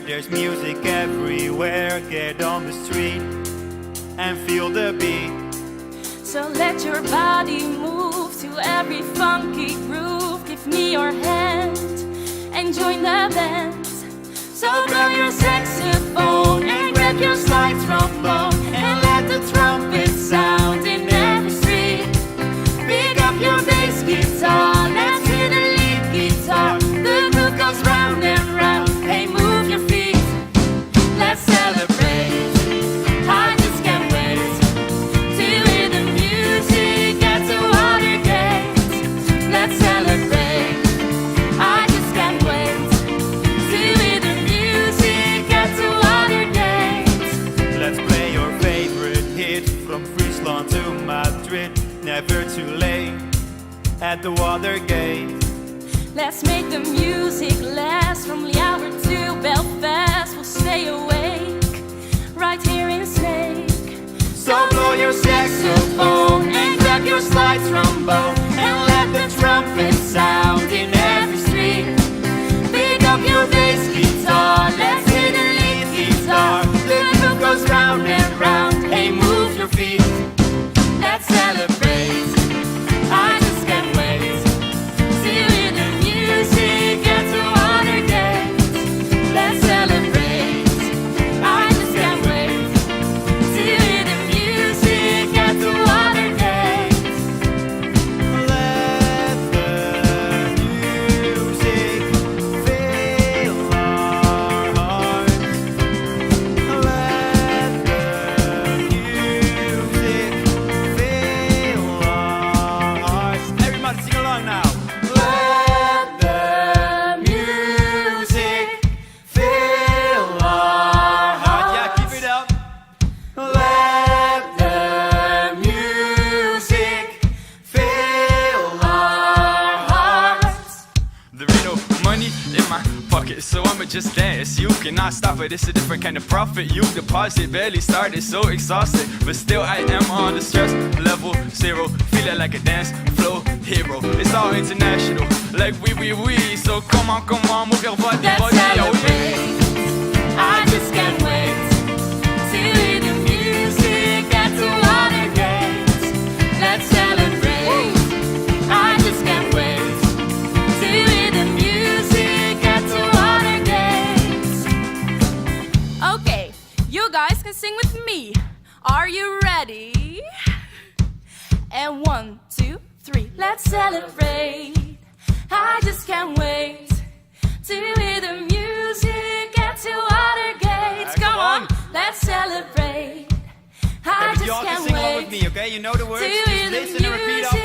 There's music everywhere. Get on the street and feel the beat. So let your body move to every funky groove. Give me your hand and join the band. So grab your saxophone and grab your slide trombone and let the trumpet sound in every street. Pick up your bass guitar, let's hear the lead guitar. The groove goes round and round. Hey, move your feet. Let's celebrate. I just can't wait to hear the music at the Watergate. Let's celebrate. I just can't wait to hear the music at the Watergate. Let's play your favorite hit from Friesland to Madrid. Never too late at the Watergate. Let's make the music last from Ljouwert to Belfast. We'll stay awake right here in Snake. So blow your saxophone and grab your slide trombone and let the trumpet sound in every street. Pick up your bass guitar, let's hear the lead guitar. The groove goes round and round. Hey, move your feet. Let's celebrate. I just can't wait to hear the music at the Watergate. Let's celebrate. I just can't wait to hear the music at the Watergate. Let the music fill our hearts. Let the music fill our hearts. Everybody sing along now. Let the music fill our hearts. Yeah, keep it up. Let the music fill our hearts. There ain't no money in my pocket, so I'ma just dance. You cannot stop it, it's a different kind of profit. You deposit, barely started, so exhausted, but still I am on the stress level 0. Feeling like a dance flow hero. It's all international, like we. So come on, move your body, Let's body. Yeah, we. celebrate. I just can't wait to hear the music at the Watergate. Let's celebrate. I just can't wait to hear the music at the Watergate. Okay, you guys can sing with me. Are you ready? And 1, 2, 3, let's celebrate. I just can't wait to hear the music at the Watergate. Come on, let's celebrate. I But just you all can can't sing along with wait me, okay? You know the words. to Just hear the listen and repeat after